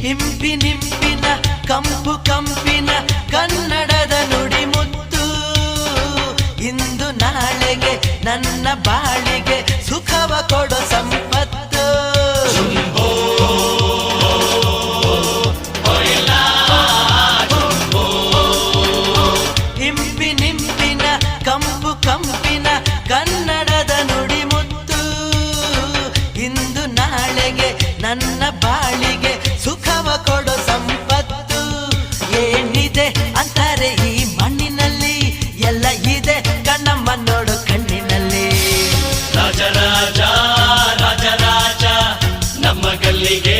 ಇಂಪಿನಿಂಪಿನ ಕಂಪು ಕಂಪಿನ ಕನ್ನಡದ ನುಡಿ ಮುತ್ತು ಇಂದು ನಾಳೆಗೆ ನನ್ನ ಬಾಳಿಗೆ ಸುಖವ ಕೊಡೋ ಸಂಪತ್ತು. ಇಂಪಿನಿಂಪಿನ ಕಂಪು ಕಂಪಿನ ಕನ್ನಡದ ನುಡಿ ಮುತ್ತು ಇಂದು ನಾಳೆಗೆ ನನ್ನ ಬಾಳಿಗೆ ಸುಖವ ಕೊಡೋ ಸಂಪತ್ತು. ಏನಿದೆ ಅಂತಾರೆ ಈ ಮಣ್ಣಿನಲ್ಲಿ, ಎಲ್ಲ ಇದೆ ಕಣ್ಣಮ್ಮ ನೋಡು ಕಣ್ಣಿನಲ್ಲಿ. ರಾಜ ರಾಜ ರಾಜ ರಾಜ ನಮ್ಮ ಗಲ್ಲಿಗೆ